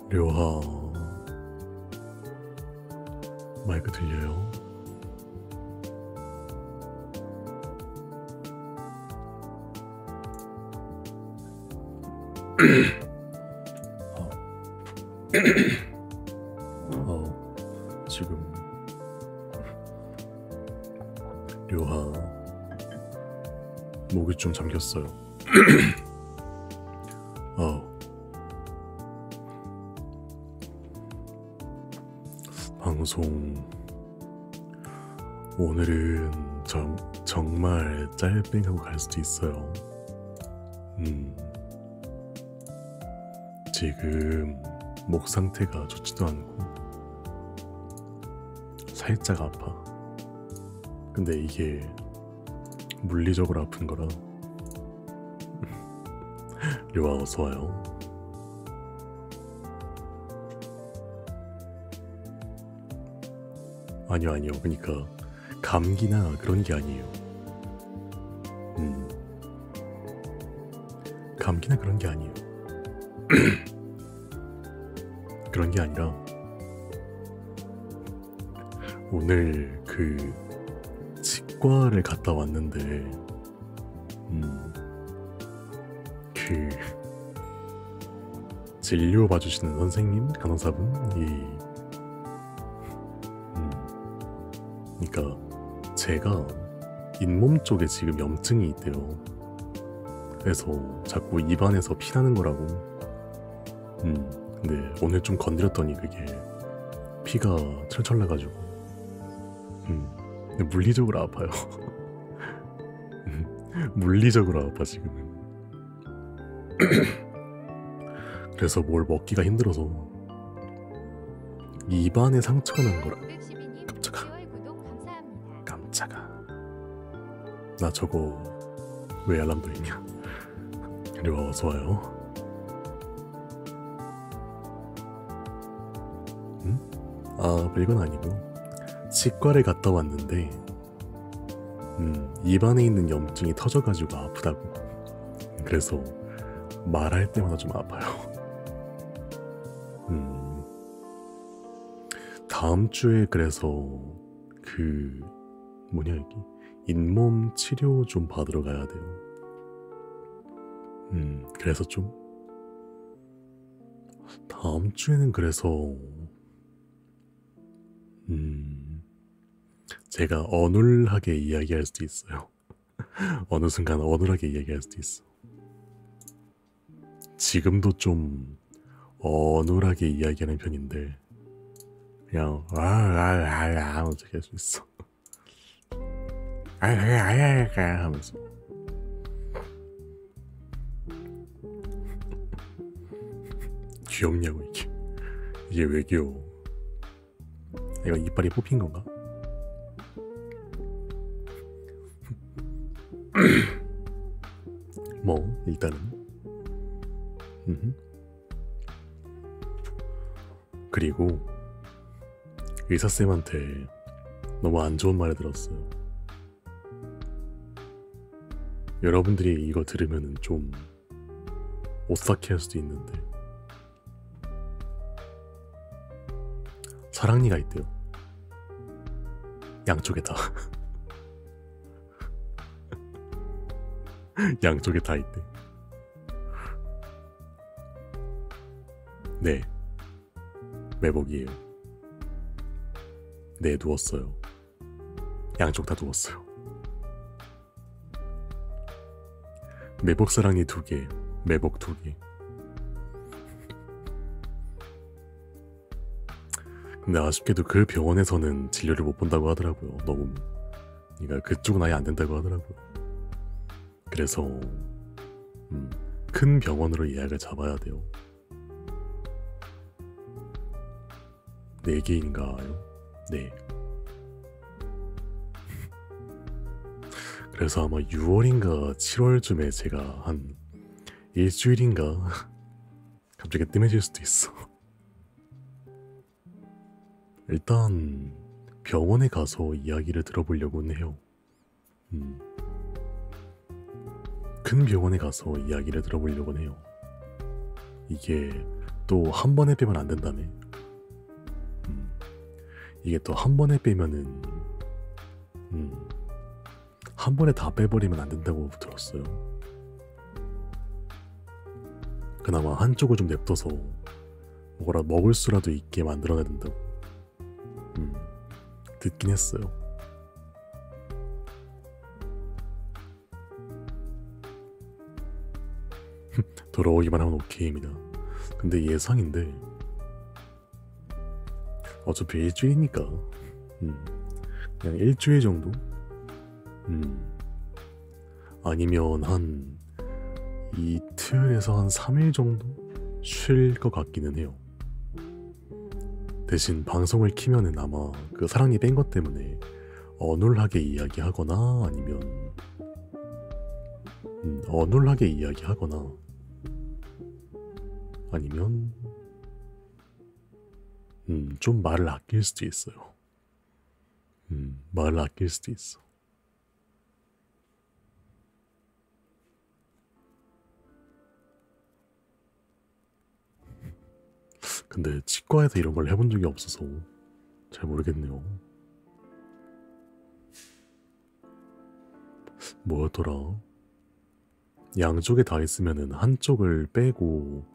료하, 마이크 들려요? 지금 료하 목이 좀 잠겼어요. 방송 오늘은 정말 짤뺑하고 갈 수도 있어요. 지금 목 상태가 좋지도 않고 살짝 아파. 근데 이게 물리적으로 아픈 거라. 료아 어서와요. 아니요. 그러니까 감기나 그런 게 아니에요. 감기나 그런 게 아니에요. 그런 게 아니라 오늘 그 치과를 갔다 왔는데 그 진료 봐주시는 선생님, 간호사분이 그러니까 제가 잇몸 쪽에 지금 염증이 있대요. 그래서 자꾸 입안에서 피나는 거라고. 근데 오늘 좀 건드렸더니 그게 피가 철철 나가지고 근데 물리적으로 아파요. 물리적으로 아파 지금은. 그래서 뭘 먹기가 힘들어서 입안에 상처가 난 거라. 깜짝아. 나 저거 왜 알람 돌리냐. 료아 어서와요. 별건 아니고 치과를 갔다 왔는데 입안에 있는 염증이 터져가지고 아프다고. 그래서 말할 때마다 좀 아파요. 다음 주에 그래서 그 뭐냐 여기 잇몸 치료 좀 받으러 가야 돼요. 그래서 좀 다음 주에는 그래서 제가 어눌하게 이야기할 수도 있어요. 어느 순간 어눌하게 이야기할 수도 있어. 지금도 좀 어눌하게 이야기하는 편인데 그냥 어떻게 할 수 있어. 하면서 귀엽냐고. 이게 왜 귀여워. 이거 이빨이 뽑힌 건가? 뭐 일단은 그리고 의사쌤한테 너무 안 좋은 말을 들었어요. 여러분들이 이거 들으면 좀 오싹해 할 수도 있는데 사랑니가 있대요. 양쪽에 다. 양쪽에 다 있대. 네, 매복이에요. 네, 누웠어요. 양쪽 다 누웠어요. 매복 사랑니 2개, 매복 2개. 근데 아쉽게도 그 병원에서는 진료를 못 본다고 하더라고요. 너무 그러니까 그쪽은 아예 안 된다고 하더라고요. 그래서 큰 병원으로 예약을 잡아야 돼요. 4개인가요? 네. 그래서 아마 6월인가 7월쯤에 제가 한 일주일인가 갑자기 뜸해질 수도 있어. 일단 병원에 가서 이야기를 들어보려고는 해요. 큰 병원에 가서 이야기를 들어보려고는 해요. 이게 또 한 번에 빼면 안 된다며. 이게 또 한 번에 빼면은 한 번에 다 빼버리면 안 된다고 들었어요. 그나마 한쪽을 좀 냅둬서 뭐라 먹을 수라도 있게 만들어야 된다고 듣긴 했어요. 돌아오기만 하면 오케이입니다. 근데 예상인데 어차피 일주일이니까 그냥 일주일 정도? 아니면 한 이틀에서 한 3일 정도 쉴 것 같기는 해요. 대신 방송을 키면은 아마 그 사랑니 뺀 것 때문에 어눌하게 이야기하거나 아니면 어눌하게 이야기하거나 아니면 좀 말을 아낄 수도 있어요. 말을 아낄 수도 있어. 근데 치과에서 이런 걸 해본 적이 없어서 잘 모르겠네요. 뭐였더라? 양쪽에 다 있으면은 한쪽을 빼고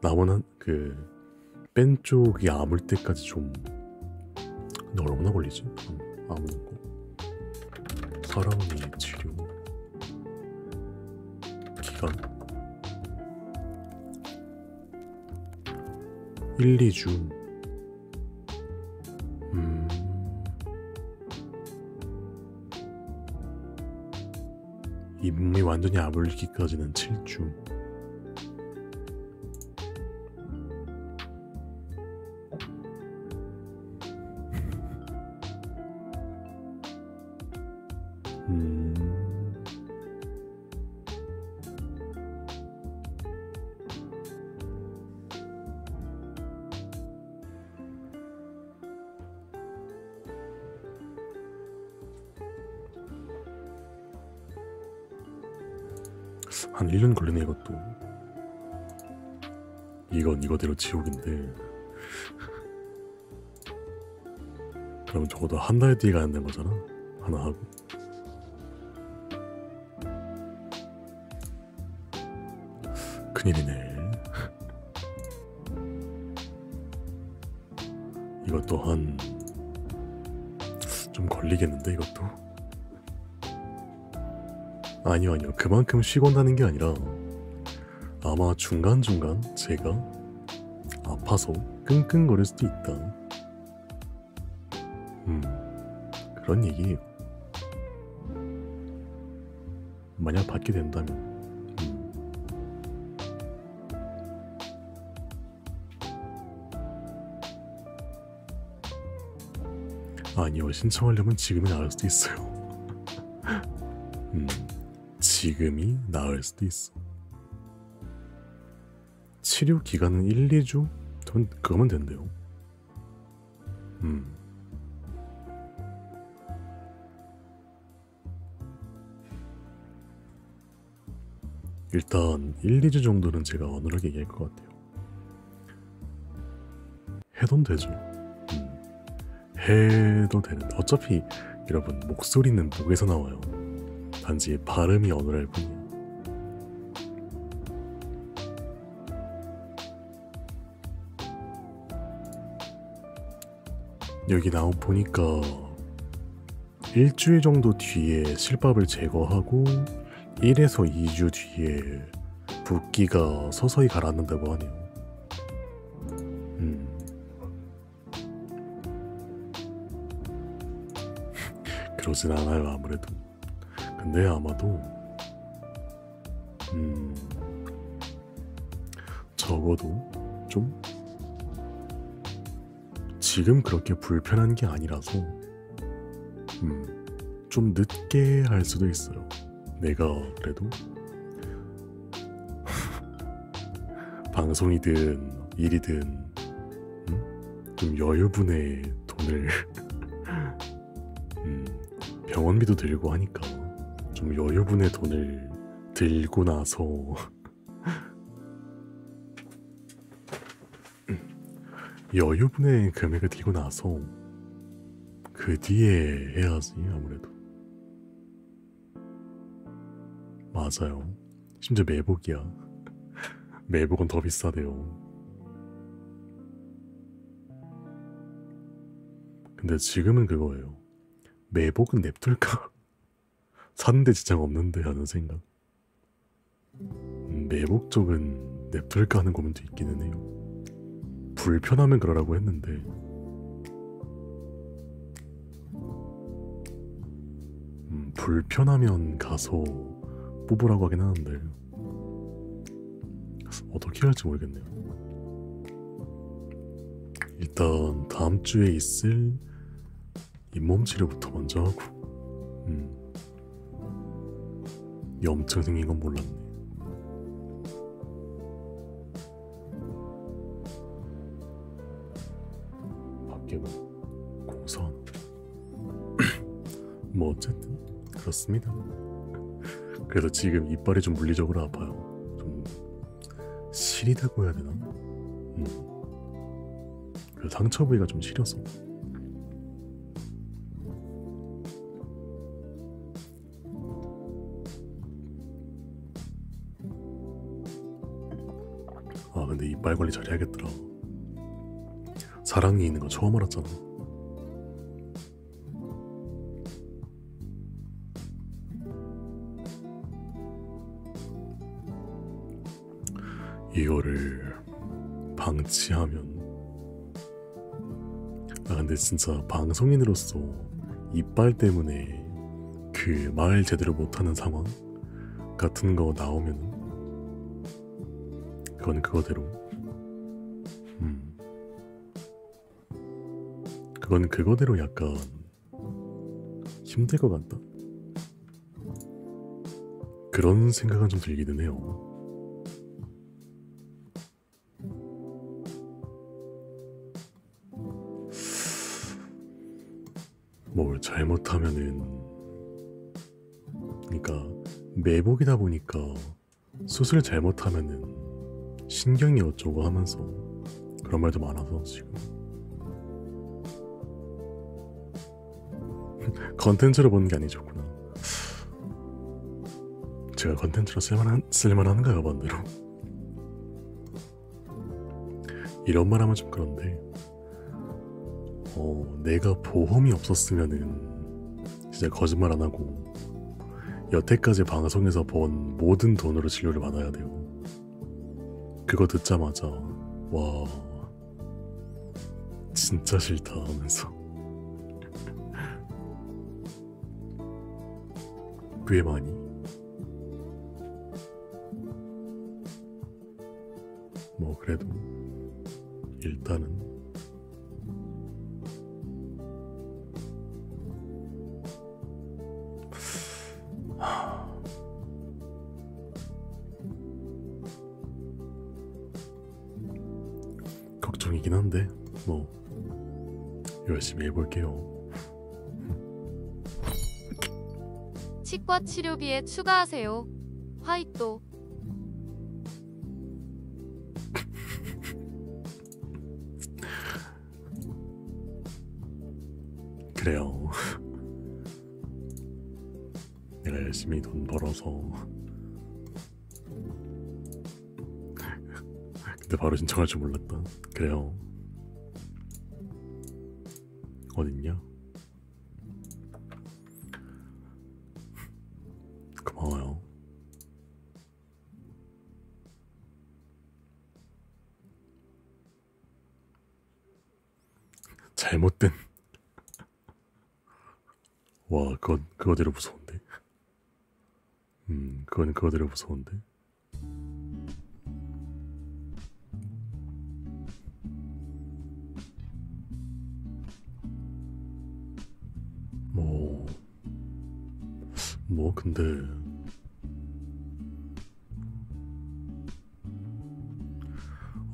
남은 뺀 쪽이 아물 때까지 좀. 근데 얼마나 걸리지? 아무는 거. 사랑니 치료 기간 1, 2주. 이 몸이 완전히 아물기까지는 7주. 한 1년 걸리네 이것도. 이건 이거대로 지옥인데. 그럼 적어도 한 달 뒤에 가야 되는 거잖아. 하나 하고. 큰일이네. 이것도 좀 걸리겠는데 이것도. 아니요. 그만큼 쉬고 온다는 게 아니라 아마 중간중간 제가 아파서 끙끙거릴 수도 있다. 그런 얘기예요. 만약 받게 된다면. 아니요. 신청하려면 지금이 나을 수도 있어요. 지금이 나을 수도 있어. 치료 기간은 1, 2주? 그거면 된대요. 일단 1, 2주 정도는 제가 어눌하게 얘기할 것 같아요. 해도 되죠. 해도 되는데 어차피 여러분 목소리는 목에서 나와요. 단지 발음이 어눌할 뿐이에요. 여기 보니까 일주일 정도 뒤에 실밥을 제거하고 1에서 2주 뒤에 붓기가 서서히 가라앉는다고 하네요. 그러진 않아요 아무래도. 근데 아마도 적어도 좀 지금 그렇게 불편한 게 아니라서 좀 늦게 할 수도 있어요. 내가 그래도 방송이든 일이든 좀 여유분의 돈을 병원비도 들고 하니까 좀 여유분의 돈을 들고 나서 여유분의 금액을 들고 나서 그 뒤에 해야지 아무래도. 맞아요. 심지어 매복이야. 매복은 더 비싸대요. 근데 지금은 그거예요. 매복은 냅둘까? 사는데 지장 없는데 하는 생각. 매복 쪽은 냅둘까 하는 고민도 있기는 해요. 불편하면 그러라고 했는데 불편하면 가서 뽑으라고 하긴 하는데 어떻게 할지 모르겠네요. 일단 다음 주에 있을 잇몸 치료부터 먼저 하고 염증 생긴 건 몰랐네. 밖에는 공선 뭐 어쨌든 그렇습니다. 그래서 지금 이빨이 좀 물리적으로 아파요. 좀 시리다고 해야 되나? 그 상처 부위가 좀 시려서. 아 근데 이빨 관리 잘해야겠더라. 사랑니 있는 거 처음 알았잖아. 이거를 방치하면 아 근데 진짜 방송인으로서 이빨 때문에 그 말 제대로 못하는 상황 같은 거 나오면 그건 그거대로 그건 그거대로 약간 힘들 것 같다. 그런 생각은 좀 들기는 해요. 뭘 잘못하면은 그러니까 매복이다 보니까 수술 잘못하면은 신경이 어쩌고 하면서 그런 말도 많아서 지금 컨텐츠로 보는 게 아니었구나. 제가 컨텐츠로 쓸만한가요 반대로? 이런 말 하면 좀 그런데 내가 보험이 없었으면은 진짜 거짓말 안 하고 여태까지 방송에서 번 모든 돈으로 진료를 받아야 돼요. 그거 듣자마자 와 진짜 싫다 하면서 꽤 많이 뭐 그래도 일단은 걱정이긴 한데 뭐 열심히 해볼게요. 치과 치료비에 추가하세요. 화이또. 그래요. 내가 열심히 돈 벌어서 근데 바로 신청할 줄 몰랐다. 그래요. 어딨냐? 고마워요. 잘못된 와 그건 그거대로 무서운데. 그건 그거대로 무서운데. 뭐 근데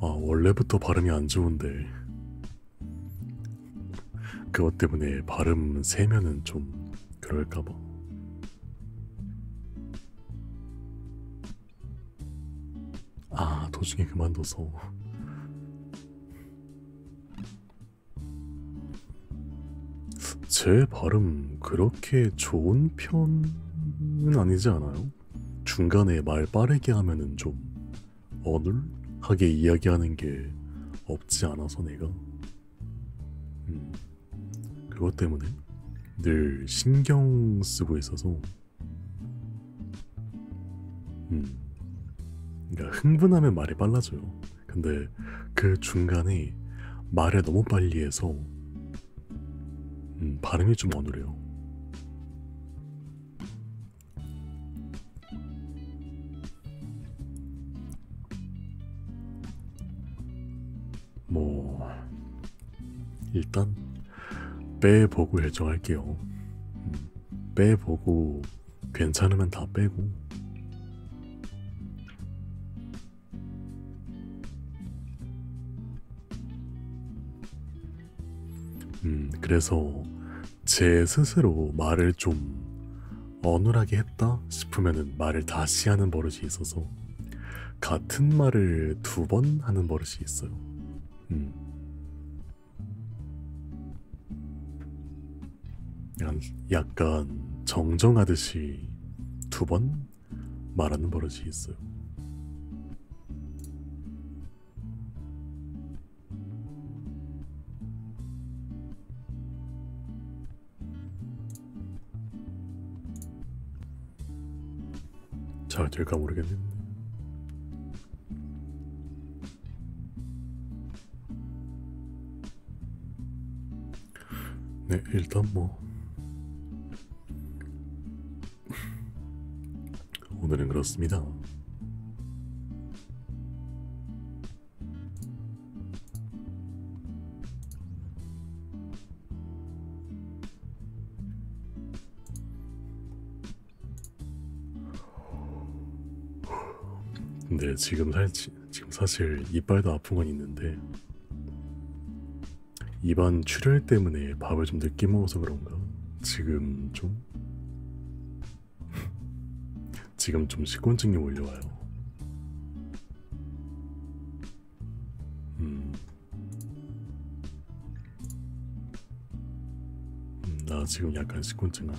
원래부터 발음이 안 좋은데 그것 때문에 발음 세면은 좀 그럴까봐. 도중에 그만둬서 제 발음 그렇게 좋은 편은 아니지 않아요? 중간에 말 빠르게 하면은 좀 어눌하게 이야기하는 게 없지 않아서 내가 그것 때문에 늘 신경 쓰고 있어서 그러니까 흥분하면 말이 빨라져요. 근데 그 중간에 말을 너무 빨리 해서 발음이 좀 어눌해요. 뭐 일단 빼보고 결정할게요. 빼보고 괜찮으면 다 빼고 그래서 제 스스로 말을 좀 어눌하게 했다 싶으면은 말을 다시 하는 버릇이 있어서 같은 말을 2번 하는 버릇이 있어요. 약간 정정하듯이 2번 말하는 버릇이 있어요. 잘 될까 모르겠는데. 네, 일단 뭐 오늘은 그렇습니다. 근데 지금 사실 이빨도 아픈 건 있는데 입안 출혈 때문에 밥을 좀 늦게 먹어서 그런가 지금 좀 식곤증이 몰려와요. 나 지금 약간 식곤증아.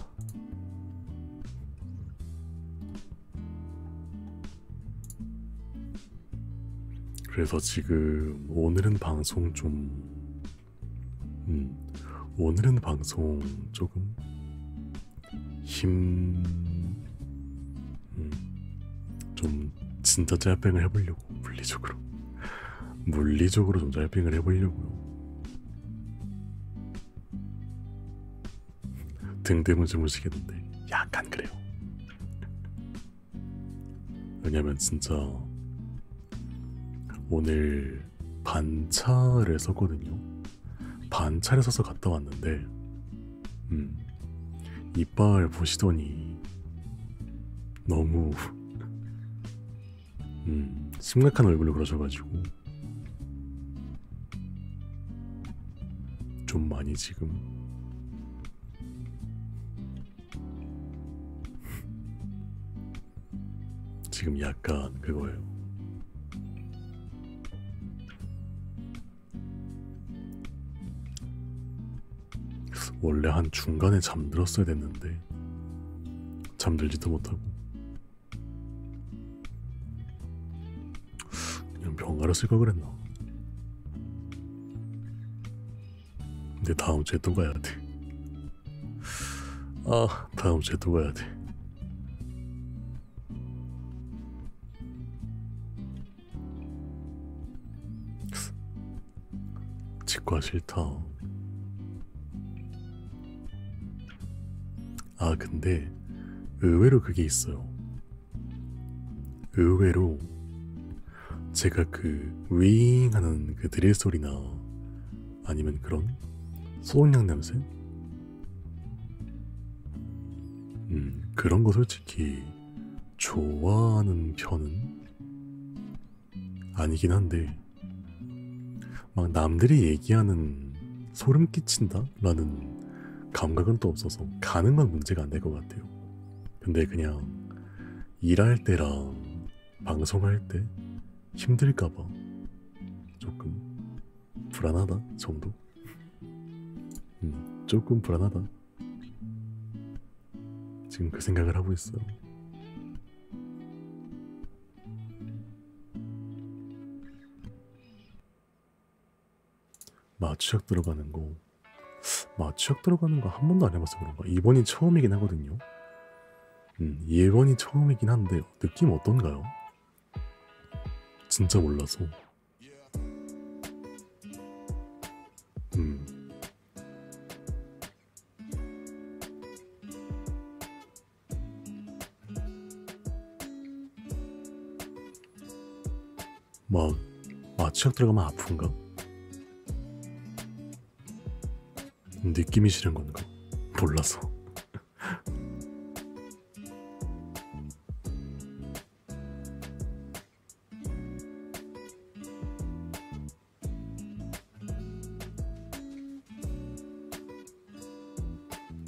그래서 지금 오늘은 방송 조금 좀 진짜 짤뱅을 해보려고 물리적으로 좀 짤뱅을 해보려고요. 등 때문에 주무시겠는데 약간 그래요. 왜냐면 진짜 오늘 반차를 썼거든요. 반차를 써서 갔다 왔는데 이빨 보시더니 너무 심각한 얼굴로 그러셔가지고 좀 많이 지금 약간 그거예요. 원래 한 중간에 잠들었어야 됐는데 잠들지도 못하고 그냥 병가를 쓸 걸 그랬나. 근데 다음 주에 또 가야 돼. 다음 주에 또 가야 돼. 치과 싫다. 근데 의외로 그게 있어요. 의외로 제가 그 윙 하는 그 드릴 소리나 아니면 그런 소독약 냄새? 그런 거 솔직히 좋아하는 편은 아니긴 한데 막 남들이 얘기하는 소름 끼친다? 라는 감각은 또 없어서 가는 건 문제가 안 될 것 같아요. 근데 그냥 일할 때랑 방송할 때 힘들까봐 조금 불안하다 정도? 조금 불안하다. 지금 그 생각을 하고 있어요. 마취약 들어가는 거, 마취약 들어가는 거 한 번도 안 해봐서 그런가? 이번이 처음이긴 하거든요. 이번이 처음이긴 한데 느낌 어떤가요? 진짜 몰라서. 막 마취약 들어가면 아픈가? 느낌이 싫은 건가? 몰라서.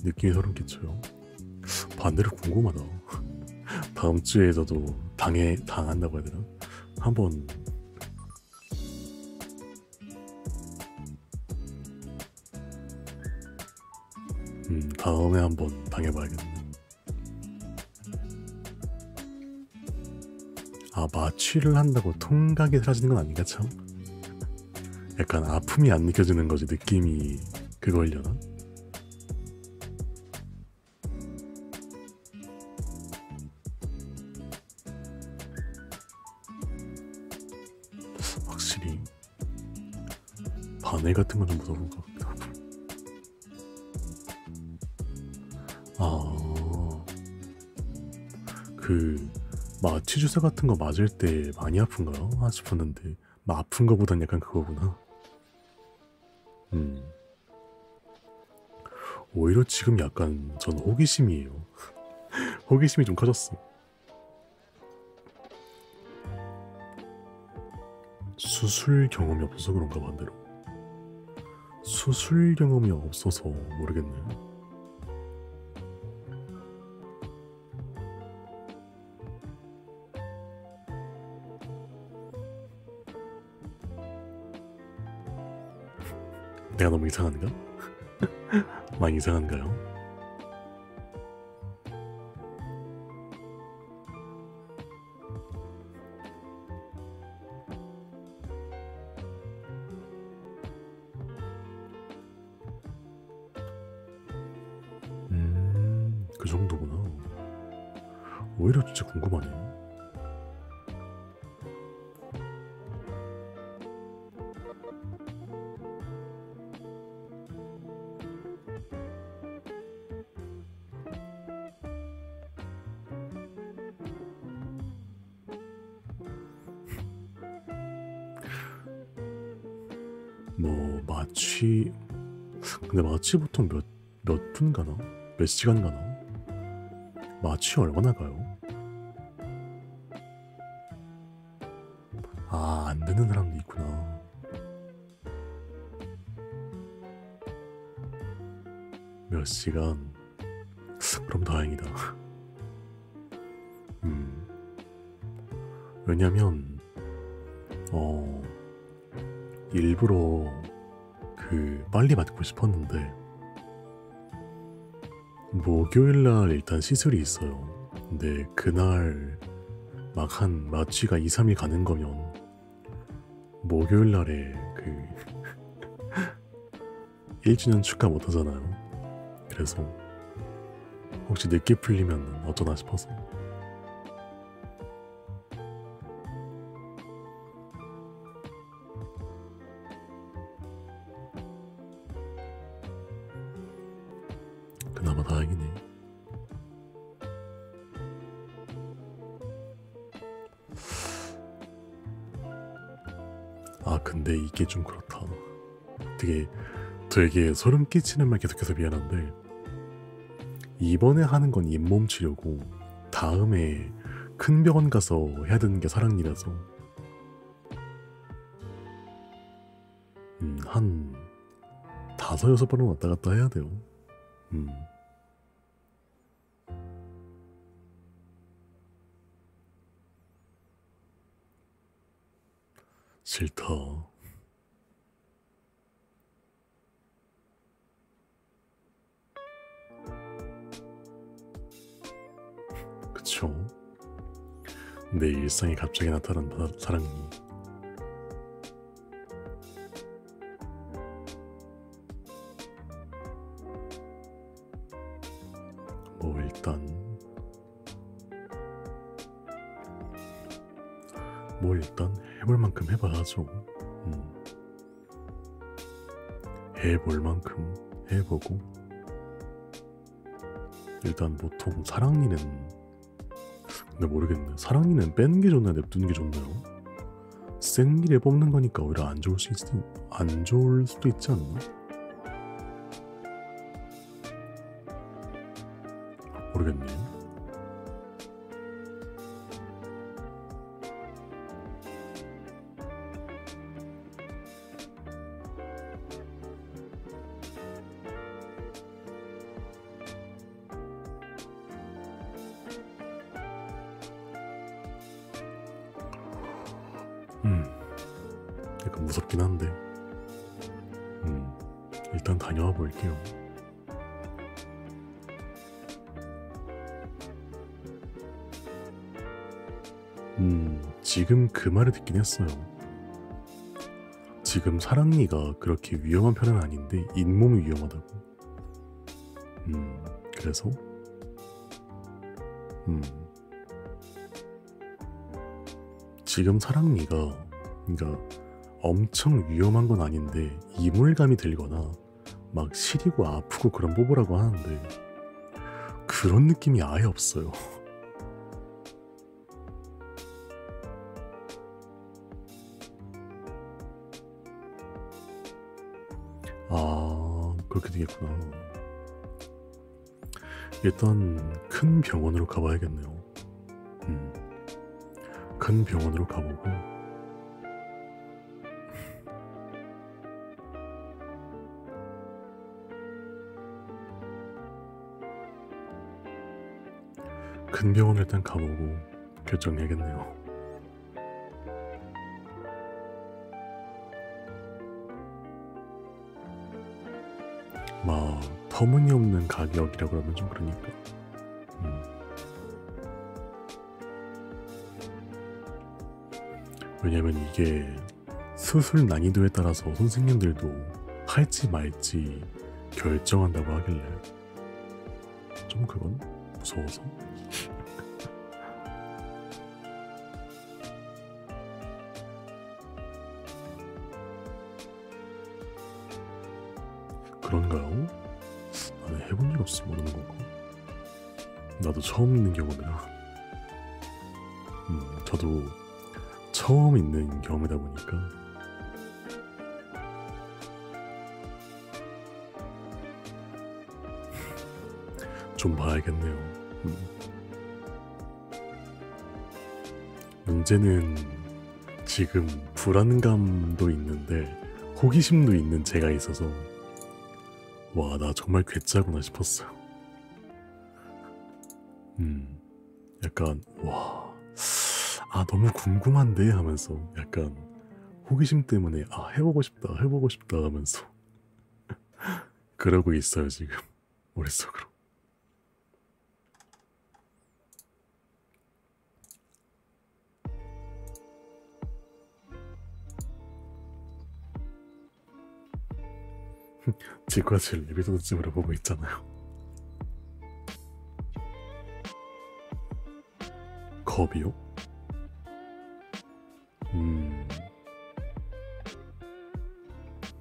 느낌이 소름 끼쳐요. 반대로 궁금하다. 다음 주에 저도 당한다고 해야 되나? 한번 다음에 한번 당해봐야겠네. 아, 마취를 한다고 통각이 사라지는 건 아닌가 참? 약간 아픔이 안 느껴지는 거지, 느낌이 그걸려나? 확실히 바늘 같은 건 좀 무서운 것 같기도 하고. 그 마취 주사 같은 거 맞을 때 많이 아픈가요? 싶었는데 아픈 거보단 약간 그거구나. 오히려 지금 약간 전 호기심이에요. 호기심이 좀 커졌어. 수술 경험이 없어서 그런가 반대로. 수술 경험이 없어서 모르겠네. 내가 너무 이상한가? 많이 이상한가요? 그 정도구나. 오히려 진짜 궁금하네. 뭐 마취, 근데 마취 보통 몇 분 가나? 몇 시간 가나? 마취 얼마나 가요? 아, 안 되는 사람도 있구나. 몇 시간? 그럼 다행이다. 왜냐면 일부러 빨리 맞고 싶었는데 목요일날 일단 시술이 있어요. 근데 그날 막 한 마취가 2, 3일 가는 거면 목요일날에 1주년 축하 못 하잖아요. 그래서 혹시 늦게 풀리면 어쩌나 싶어서. 그나마 다행이네. 근데 이게 좀 그렇다. 되게 소름 끼치는 말 계속해서 미안한데 이번에 하는 건 잇몸 치료고 다음에 큰 병원 가서 해야 되는 게 사랑니라서 한 5, 6번은 왔다 갔다 해야 돼요. 싫다. 내 일상에 갑자기 나타난 사랑니. 뭐 일단 해볼 만큼 해봐야죠. 해볼 만큼 해보고, 일단 보통 사랑니는, 근데 모르겠네. 사랑니는 빼는 게 좋나요? 냅두는 게 좋나요? 생리에 뽑는 거니까 오히려 안 좋을 수도 있지 않나? 모르겠네. 약간 무섭긴 한데, 일단 다녀와 볼게요. 지금 그 말을 듣긴 했어요. 지금 사랑니가 그렇게 위험한 편은 아닌데 잇몸이 위험하다고. 그래서 지금 사랑니가, 그러니까 엄청 위험한 건 아닌데 이물감이 들거나 막 시리고 아프고 그런 뽀뽀라고 하는데 그런 느낌이 아예 없어요. 아, 그렇게 되겠구나. 일단 큰 병원으로 가봐야겠네요. 큰 병원으로 가보고, 큰 병원을 일단 가보고 결정해야겠네요. 막 터무니없는 가격이라 그러면 좀 그러니까. 왜냐면 이게 수술 난이도에 따라서 선생님들도 할지 말지 결정한다고 하길래 좀 그건 무서워서. 그런가요? 나는 해본 일 없어 모르는 거고. 나도 처음 있는 경험이라. 저도 처음 있는 경험이다 보니까 좀 봐야겠네요. 문제는 지금 불안감도 있는데 호기심도 있는 제가 있어서, 와, 나 정말 괴짜구나 싶었어요. 약간 와, 아, 너무 궁금한데 하면서 약간 호기심 때문에 해보고 싶다 하면서 그러고 있어요 지금 머릿속으로. 치과실 에피소드쯤으로 보고 있잖아요. 겁이요?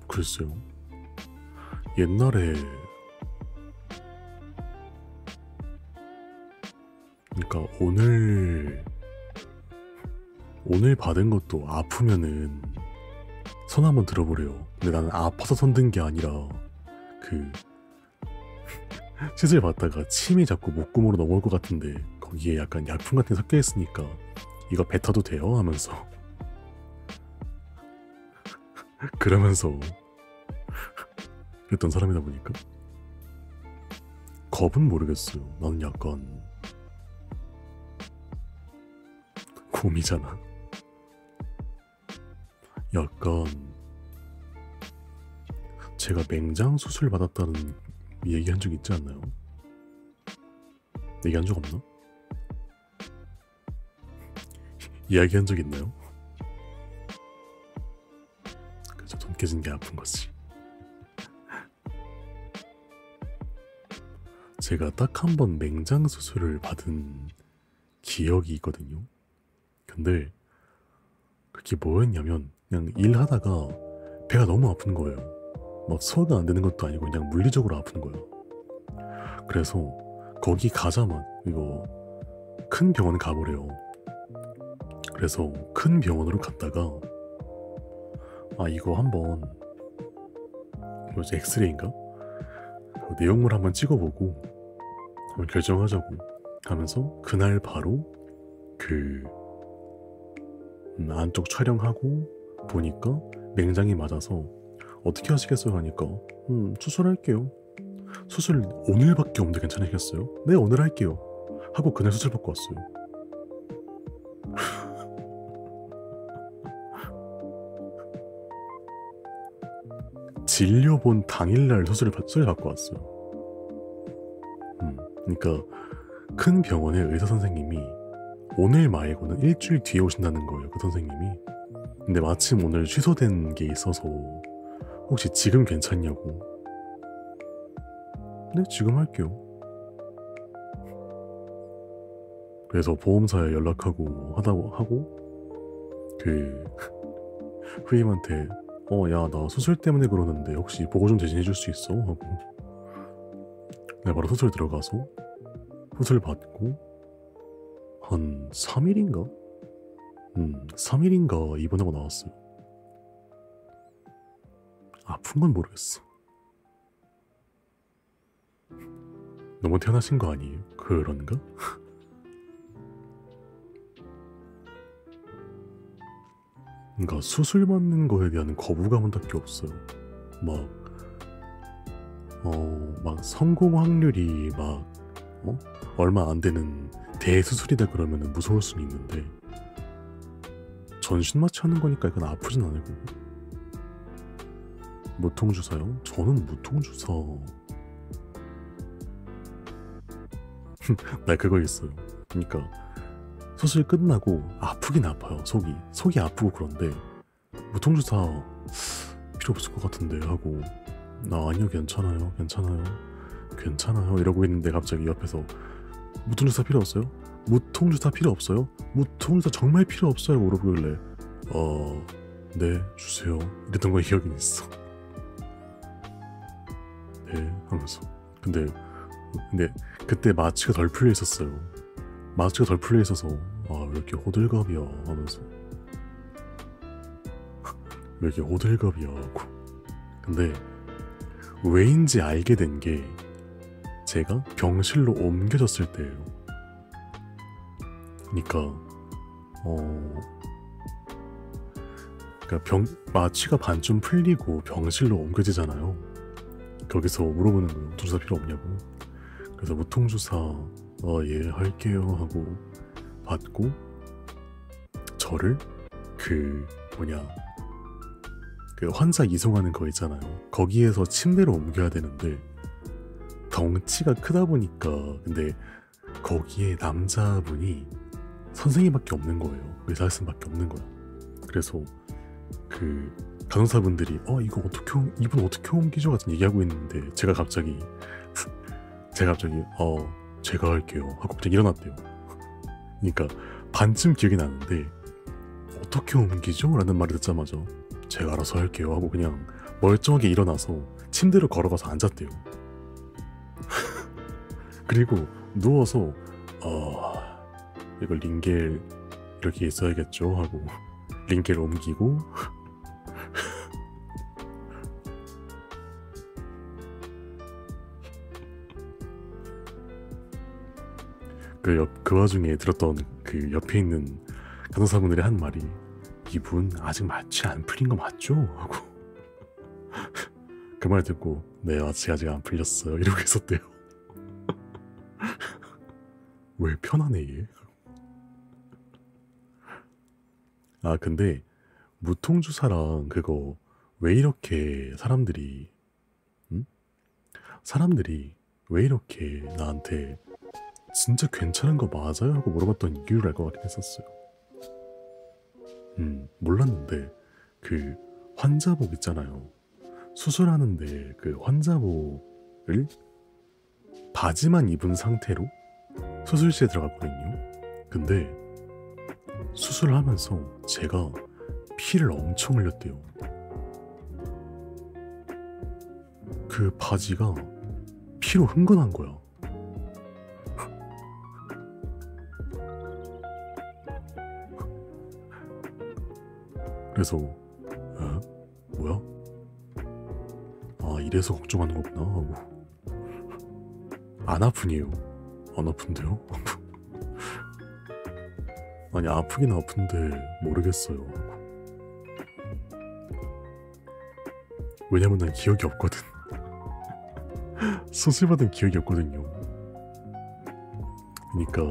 글쎄요. 옛날에, 그러니까 오늘 받은 것도 아프면은 손 한번 들어보래요. 근데 나는 아파서 손 든 게 아니라 그 시술 받다가 침이 자꾸 목구멍으로 넘어올 것 같은데 거기에 약간 약품 같은 게 섞여 있으니까 이거 뱉어도 돼요? 하면서 그러면서 그랬던 사람이다 보니까 겁은 모르겠어요. 나는 약간 곰이잖아. 약간 제가 맹장 수술 받았다는 얘기한 적 있지 않나요? 얘기한 적 없나? 이야기한 적 있나요? 그죠, 돈 깨진 게 아픈 거지. 제가 딱 한 번 맹장 수술을 받은 기억이 있거든요. 근데 그게 뭐였냐면 그냥 일하다가 배가 너무 아픈 거예요. 막 소화가 안 되는 것도 아니고 그냥 물리적으로 아픈 거예요. 그래서 거기 가자마자 이거 큰 병원 가보래요. 그래서 큰 병원으로 갔다가 이거 한번 뭐지, 엑스레이인가? 그 내용물 한번 찍어보고 한번 결정하자고 하면서 그날 바로 그 안쪽 촬영하고 보니까 맹장이 맞아서 어떻게 하시겠어요 하니까 수술할게요. 수술 오늘밖에 없는데 괜찮으시겠어요? 네, 오늘 할게요 하고 그날 수술 받고 왔어요. 진료본 당일날 수술 받고 왔어요. 그러니까 큰 병원의 의사 선생님이 오늘 말고는 일주일 뒤에 오신다는 거예요, 그 선생님이. 근데 마침 오늘 취소된 게 있어서 혹시 지금 괜찮냐고. 네, 지금 할게요. 그래서 보험사에 연락하고 하고 그 후임한테 야, 나 수술 때문에 그러는데 혹시 보고 좀 대신해 줄 수 있어? 하고 내가 바로 수술 들어가서 수술 받고 한 3일인가? 3일인가 입원하고 나왔어요. 아픈 건 모르겠어. 너무 태어나신 거 아니에요? 그런가? 그러니까 수술 받는 거에 대한 거부감은 딱히 없어요. 막 성공 확률이 얼마 안 되는 대수술이다 그러면 무서울 수는 있는데 전신 마취하는 거니까 이건 아프진 않을 거고. 무통주사요? 저는 무통주사 나 그거 있어요. 그러니까 수술 끝나고 아프긴 아파요. 속이 아프고 그런데 무통주사 필요 없을 것 같은데 하고 아니요, 괜찮아요 이러고 있는데 갑자기 옆에서 무통주사 필요 없어요? 무통주사 필요 없어요? 무통주사 정말 필요 없어요? 물어보길래 네, 주세요 이랬던 거 기억이 있어. 네 하면서 근데 그때 마취가 덜 풀려 있었어요. 마취가 덜 풀려 있어서 왜 이렇게 호들갑이야 하면서 왜 이렇게 호들갑이야 하고. 근데 왜인지 알게 된 게 제가 병실로 옮겨졌을 때예요. 그러니까 마취가 반쯤 풀리고 병실로 옮겨지잖아요. 거기서 물어보는 거예요. 무통주사 필요 없냐고. 그래서 무통주사 예 할게요 하고 받고 저를 그 환자 이송하는 거 있잖아요. 거기에서 침대로 옮겨야 되는데 덩치가 크다 보니까 근데 거기에 남자분이 선생님밖에 없는 거예요. 의사 선생님밖에 없는 거야. 그래서 그 간호사분들이 이분 어떻게 옮기죠? 같은 얘기하고 있는데 제가 갑자기 제가 할게요 하고 그냥 일어났대요. 그러니까 반쯤 기억이 나는데 어떻게 옮기죠? 라는 말을 듣자마자 제가 알아서 할게요 하고 그냥 멀쩡하게 일어나서 침대로 걸어가서 앉았대요. 그리고 누워서 이거 링겔 이렇게 있어야겠죠 하고 링겔 옮기고 그 와중에 들었던 그 옆에 있는 간호사분들이 한 말이 이분 아직 마취 안 풀린 거 맞죠? 하고 그 말 듣고 네, 마취 아직 안 풀렸어요 이러고 있었대요. 왜 편하네 얘. 근데 무통주사랑 그거 왜 이렇게 사람들이 왜 이렇게 나한테 진짜 괜찮은 거 맞아요? 하고 물어봤던 이유를 알 것 같긴 했었어요. 몰랐는데 그 환자복 있잖아요. 수술하는데 그 환자복을 바지만 입은 상태로 수술실에 들어갔거든요. 근데 수술을 하면서 제가 피를 엄청 흘렸대요. 그 바지가 피로 흥건한 거야. 그래서 뭐야? 아, 이래서 걱정하는 거구나 하고. 안 아프니요? 안 아픈데요? 아니, 아프긴 아픈데 모르겠어요. 왜냐면 난 기억이 없거든. 수술받은 기억이 없거든요. 그러니까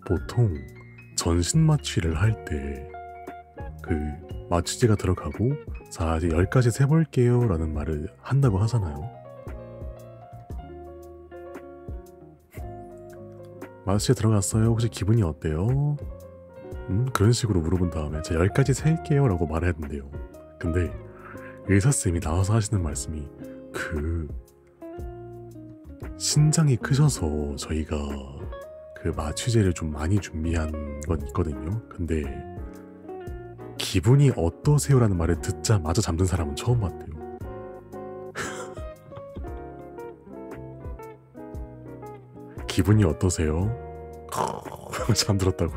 보통 전신 마취를 할 때 그 마취제가 들어가고 자, 이제 10가지 세볼게요 라는 말을 한다고 하잖아요. 마취제 들어갔어요. 혹시 기분이 어때요? 그런 식으로 물어본 다음에 제가 10가지 셀게요 라고 말해야 된대요. 근데 의사쌤이 나와서 하시는 말씀이 그 신장이 크셔서 저희가 그 마취제를 좀 많이 준비한 건 있거든요. 근데 기분이 어떠세요? 라는 말을 듣자마자 잠든 사람은 처음 봤대요. 기분이 어떠세요? 잠들었다고.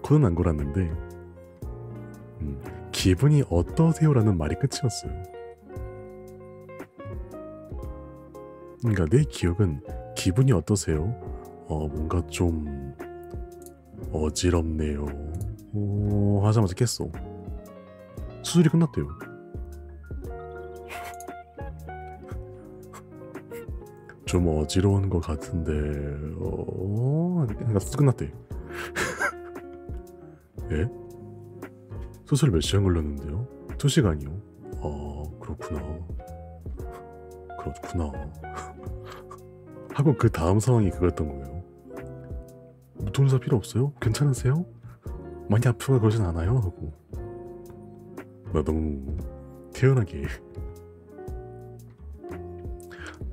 코는 안 골았는데 기분이 어떠세요? 라는 말이 끝이었어요. 그러니까 내 기억은 기분이 어떠세요? 뭔가 좀 어지럽네요. 하자마자 깼어. 수술이 끝났대요. 좀 어지러운 것 같은데 그러니까 수술 끝났대. 예? 수술 몇 시간 걸렸는데요? 2시간이요? 그렇구나. 하고 그 다음 상황이 그거였던 거예요. 무통사 필요 없어요? 괜찮으세요? 많이 아프거나 그러진 않아요? 하고. 나 너무 태연하게.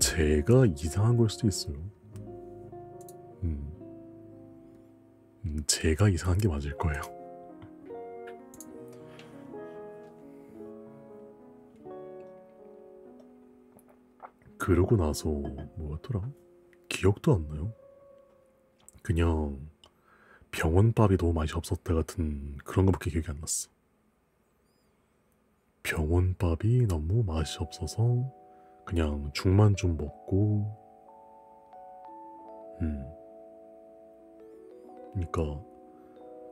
제가 이상한 걸 수도 있어요. 제가 이상한 게 맞을 거예요. 그러고 나서 뭐였더라? 기억도 안 나요. 그냥 병원밥이 너무 맛이 없었다 같은 그런 거밖에 기억이 안 났어. 병원밥이 너무 맛이 없어서 그냥 죽만 좀 먹고 그러니까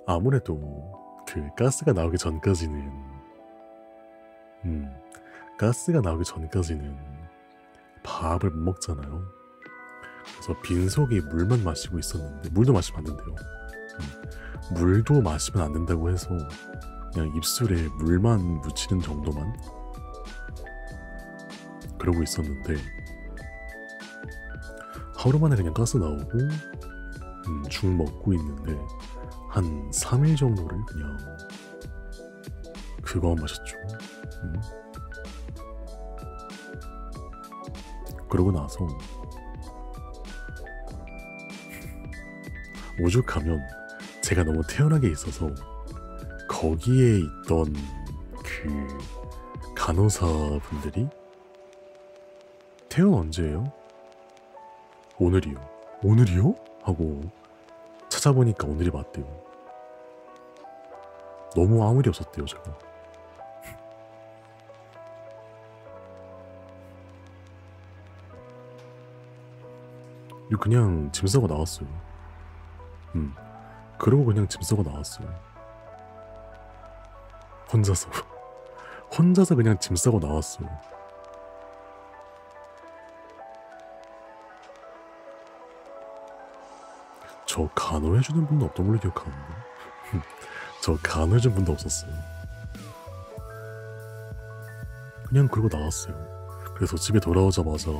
아무래도 그 가스가 나오기 전까지는 밥을 못 먹잖아요. 그래서 빈속에 물만 마시고 있었는데, 물도 마시면 안 된대요. 물도 마시면 안 된다고 해서 그냥 입술에 물만 묻히는 정도만 그러고 있었는데, 하루 만에 그냥 가스 나오고 죽 먹고 있는데 한 3일 정도를 그냥 그거만 마셨죠. 그러고 나서 오죽하면 제가 너무 태연하게 있어서 거기에 있던 그 간호사분들이 퇴원 언제예요? 오늘이요. 오늘이요? 하고 찾아보니까 오늘이 맞대요. 너무 아무 일이 없었대요, 제가. 그냥 짐 싸고 나왔어요. 그러고 그냥 짐 싸고 나왔어요. 혼자서 그냥 짐 싸고 나왔어요. 저 간호해주는 분도 없던 걸로 기억하는데. 저 간호해준 분도 없었어요. 그냥 그러고 나왔어요. 그래서 집에 돌아오자마자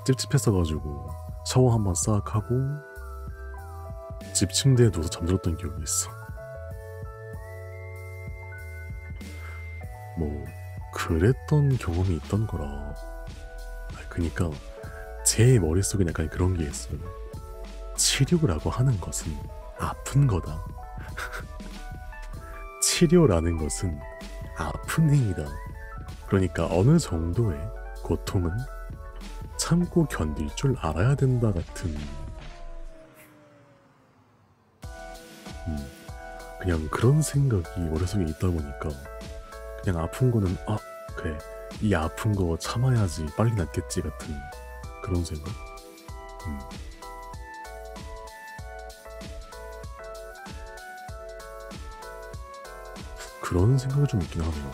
찝찝했어가지고 샤워 한번 싹 하고 집 침대에 누워서 잠들었던 기억이 있어. 뭐 그랬던 경험이 있던 거라. 그니까 제 머릿속에 약간 그런 게 있어요. 치료라고 하는 것은 아픈 거다. 치료라는 것은 아픈 행위다. 그러니까 어느 정도의 고통은 참고 견딜 줄 알아야 된다 같은 그냥 그런 생각이 머릿속에 있다 보니까 그냥 아픈 거는 그래 이 아픈 거 참아야지 빨리 낫겠지 같은 그런 생각. 그런 생각이 좀 있긴 하네요.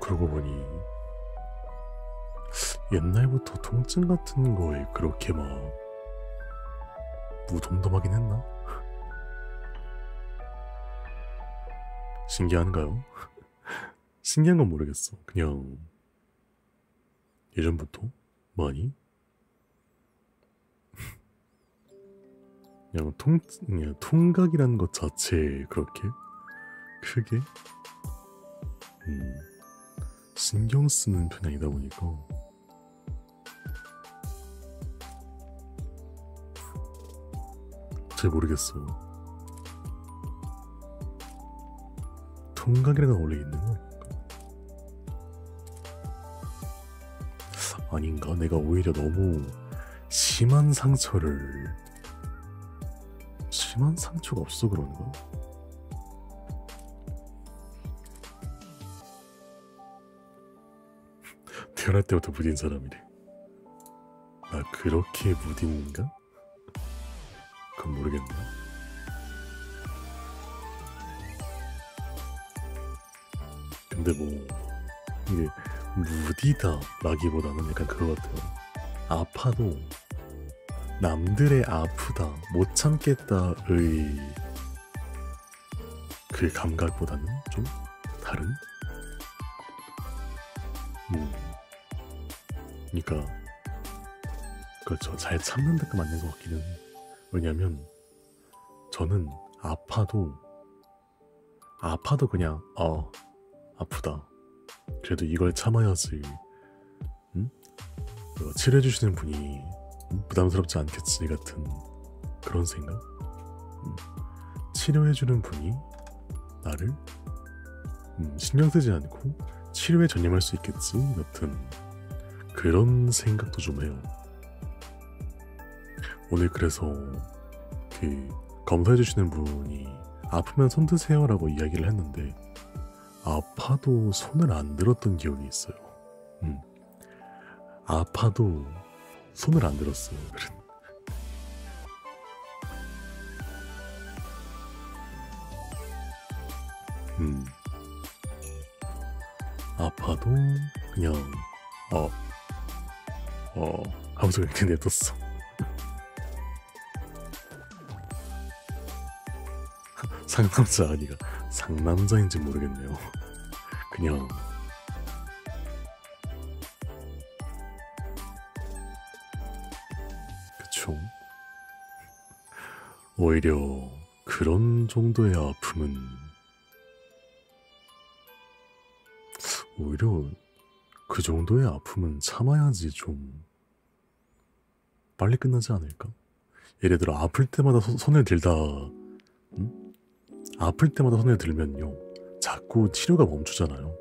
그러고 보니 옛날부터 통증 같은 거에 그렇게 막 무덤덤하긴 했나? 신기한가요? 신기한 건 모르겠어. 그냥 예전부터 많이 그냥 통각이라는 것 자체에 그렇게 크게 신경 쓰는 편이 아니다 보니까 잘 모르겠어. 통각이라는 건 원래 있는 거야? 아닌가? 내가 오히려 너무 심한 상처가 없어 그런가? 태어날 때부터 무딘 사람이래. 나 그렇게 무딘인가? 그건 모르겠네. 근데 뭐 이게 무디다 라기보다는 약간 그거 같아요. 아파도 남들의 아프다 못 참겠다의 그 감각보다는 좀 다른? 그러니까 그렇죠. 잘 참는다가 맞는 것 같기는. 왜냐면 저는 아파도 그냥 아프다. 그래도 이걸 참아야지. 치료해주시는 분이 부담스럽지 않겠지 같은 그런 생각. 치료해주는 분이 나를 신경 쓰지 않고 치료에 전념할 수 있겠지 같은 그런 생각도 좀 해요. 오늘 그래서 그 검사해주시는 분이 아프면 손 드세요 라고 이야기를 했는데 아파도 손을 안 들었던 기억이 있어요. 아파도 손을 안 들었어요. 아파도 그냥 하면서 이렇게 냅뒀어. 상남자 아니가 상남자인지 모르겠네요. 그냥 그쵸. 오히려 그런 정도의 아픔은 오히려 그 정도의 아픔은 참아야지 좀 빨리 끝나지 않을까? 예를 들어 아플 때마다 손을 들다 아플 때마다 손을 들면요 자꾸 치료가 멈추잖아요.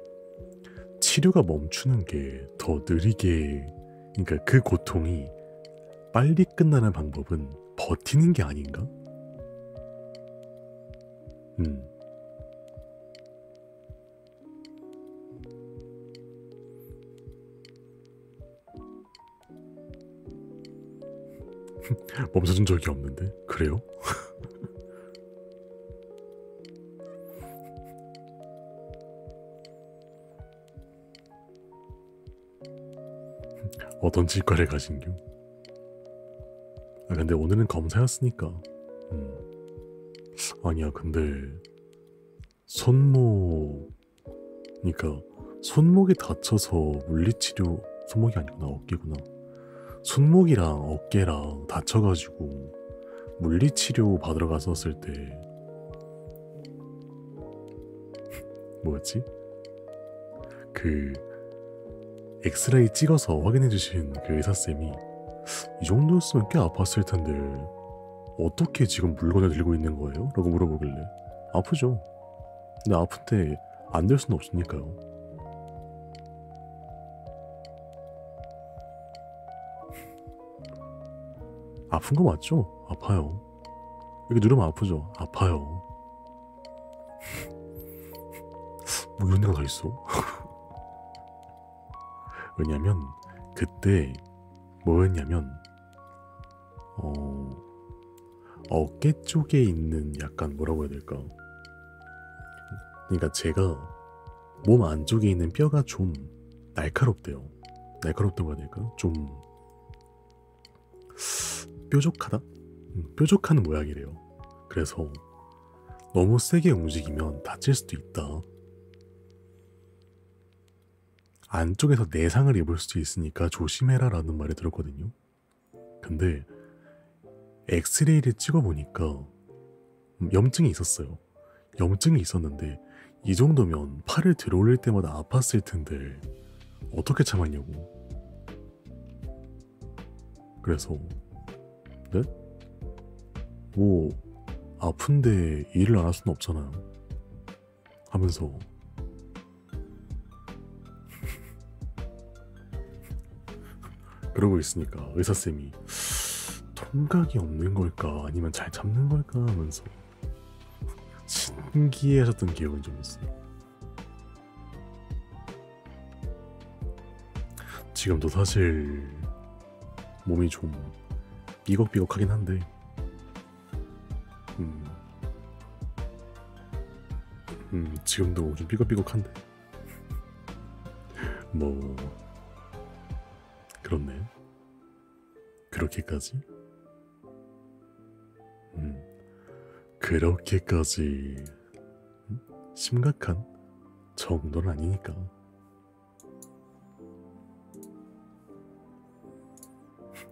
치료가 멈추는 게 더 느리게, 그러니까 그 고통이 빨리 끝나는 방법은 버티는 게 아닌가? 멈춰준 적이 없는데 그래요? 어떤 치과를 가신겨? 아 근데 오늘은 검사였으니까. 아니야 근데 손목 그러니까 손목이 다쳐서 물리치료 손목이 아니구나 어깨구나. 손목이랑 어깨랑 다쳐가지고 물리치료 받으러 갔었을 때 뭐였지? 그 엑스레이 찍어서 확인해주신 그 의사쌤이 이 정도였으면 꽤 아팠을 텐데 어떻게 지금 물건을 들고 있는 거예요? 라고 물어보길래 아프죠. 근데 아픈데 안 될 수는 없으니까요. 아픈 거 맞죠? 아파요. 이렇게 누르면 아프죠? 아파요. 뭐 이런 데가 다 있어? 왜냐면 그때 뭐였냐면 어깨 쪽에 있는 약간 뭐라고 해야 될까? 그러니까 제가 몸 안쪽에 있는 뼈가 좀 날카롭대요. 날카롭다고 해야 될까? 좀 뾰족하다? 뾰족한 모양이래요. 그래서 너무 세게 움직이면 다칠 수도 있다. 안쪽에서 내상을 입을 수도 있으니까 조심해라 라는 말을 들었거든요. 근데 엑스레이를 찍어보니까 염증이 있었어요. 염증이 있었는데 이 정도면 팔을 들어올릴 때마다 아팠을 텐데 어떻게 참았냐고. 그래서 네? 뭐 아픈데 일을 안 할 수는 없잖아요 하면서 그러고 있으니까 의사쌤이 통각이 없는 걸까 아니면 잘 잡는 걸까 하면서 신기해하셨던 기억은 좀 있어요. 지금도 사실 몸이 좀 삐걱삐걱하긴 한데 지금도 좀 삐걱삐걱한데 뭐 그렇네. 그렇게까지? 그렇게까지 심각한 정도는 아니니까.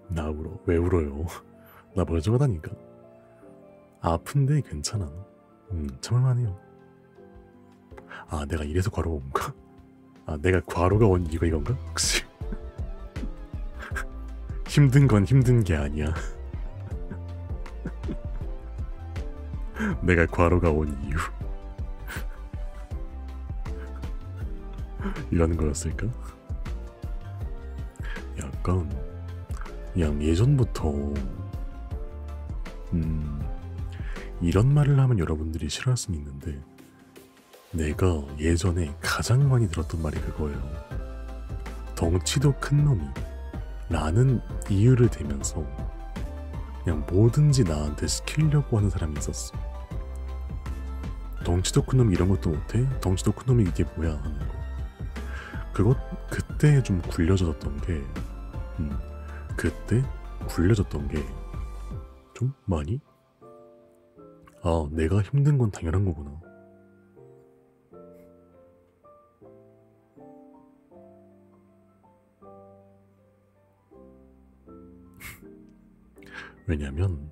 나 울어. 왜 울어요? 나 멀쩡하다니까. 아픈데 괜찮아. 참을만해요. 아 내가 이래서 과로가 온가? 아 내가 과로가 온 이유가 이건가? 혹시? 힘든 건 힘든 게 아니야. 내가 과로가 온 이유 이런 거였을까? 약간 그냥 예전부터 이런 말을 하면 여러분들이 싫어할 수는 있는데 내가 예전에 가장 많이 들었던 말이 그거예요. 덩치도 큰 놈이 라는 이유를 대면서 그냥 뭐든지 나한테 시키려고 하는 사람이 있었어. 덩치도 큰 놈이 이런 것도 못해? 덩치도 큰 놈이 이게 뭐야? 하는 거. 그때 좀 굴려졌던 게 그때 굴려졌던 게 좀 많이? 아 내가 힘든 건 당연한 거구나. 왜냐면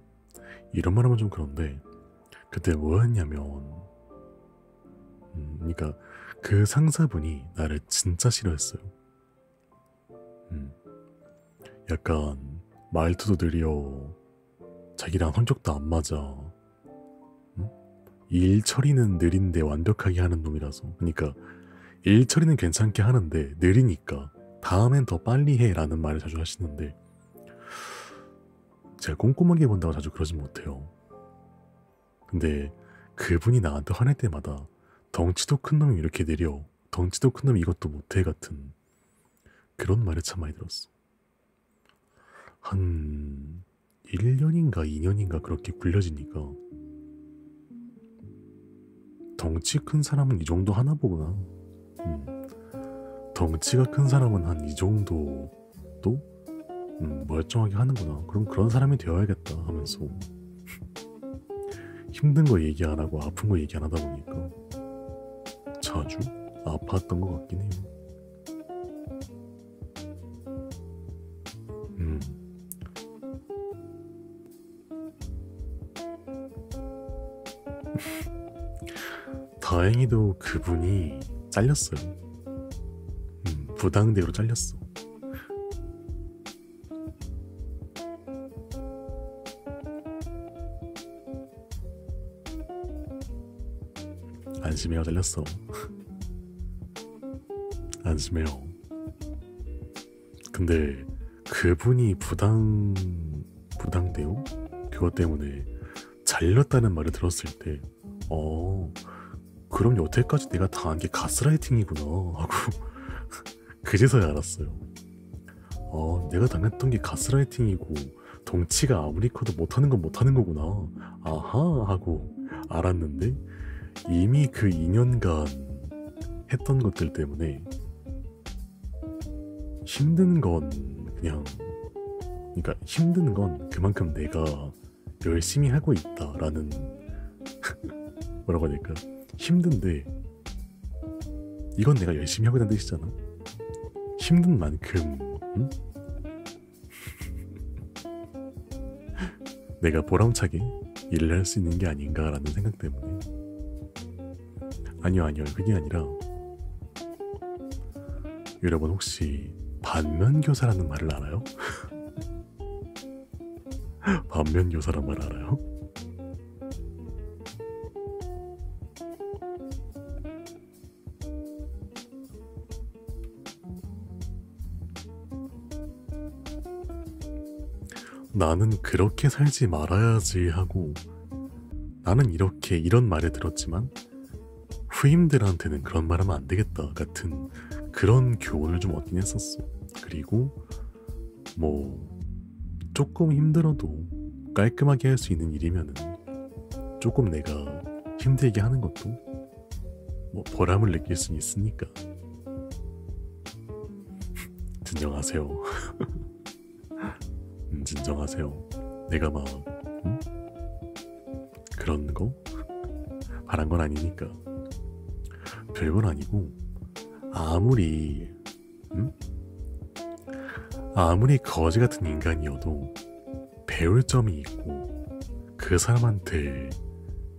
이런 말 하면 좀 그런데 그때 뭐였냐면 그러니까 그 상사분이 나를 진짜 싫어했어요. 약간 말투도 느려 자기랑 성격도 안 맞아. 일 처리는 느린데 완벽하게 하는 놈이라서. 그러니까 일 처리는 괜찮게 하는데 느리니까 다음엔 더 빨리 해 라는 말을 자주 하시는데 제가 꼼꼼하게 본다고 자주 그러진 못해요. 근데 그분이 나한테 화낼 때마다 덩치도 큰 놈이 이렇게 느려, 덩치도 큰 놈이 이것도 못해 같은 그런 말을 참 많이 들었어. 한 1년인가 2년인가 그렇게 굴려지니까 덩치 큰 사람은 이 정도 하나 보구나. 덩치가 큰 사람은 한 이 정도 것도 멀쩡하게 하는구나. 그럼 그런 사람이 되어야겠다 하면서 힘든 거 얘기 안 하고 아픈 거 얘기 안 하다 보니까 자주 아팠던 것 같긴 해요. 다행히도 그분이 잘렸어요. 부당대로 잘렸어. 안심해요, 잘렸어. 안심해요. 근데 그분이 부당대요? 그것 때문에 잘렸다는 말을 들었을 때 그럼 여태까지 내가 당한 게 가스라이팅이구나 하고 그제서야 알았어요. 내가 당했던 게 가스라이팅이고 동치가 아무리 커도 못하는 건 못하는 거구나. 아하 하고 알았는데 이미 그 2년간 했던 것들 때문에 힘든 건 그러니까 힘든 건 그만큼 내가 열심히 하고 있다라는 뭐라고 해야 될까? 힘든데 이건 내가 열심히 하고 있다는 뜻이잖아. 힘든 만큼 내가 보람차게 일을 할 수 있는 게 아닌가라는 생각 때문에. 아니요 그게 아니라 여러분 혹시 반면교사라는 말을 알아요? 반면교사란 말 알아요? 나는 그렇게 살지 말아야지 하고 나는 이런 말을 들었지만 후임들한테는 그런 말 하면 안 되겠다 같은 그런 교훈을 좀 얻긴 했었어. 그리고 조금 힘들어도 깔끔하게 할 수 있는 일이면은 조금 내가 힘들게 하는 것도 보람을 느낄 수 있으니까. 진정하세요. 진정하세요. 내가 그런 거 바란 건 아니니까. 별건 아니고 아무리 거지 같은 인간이어도 배울 점이 있고 그 사람한테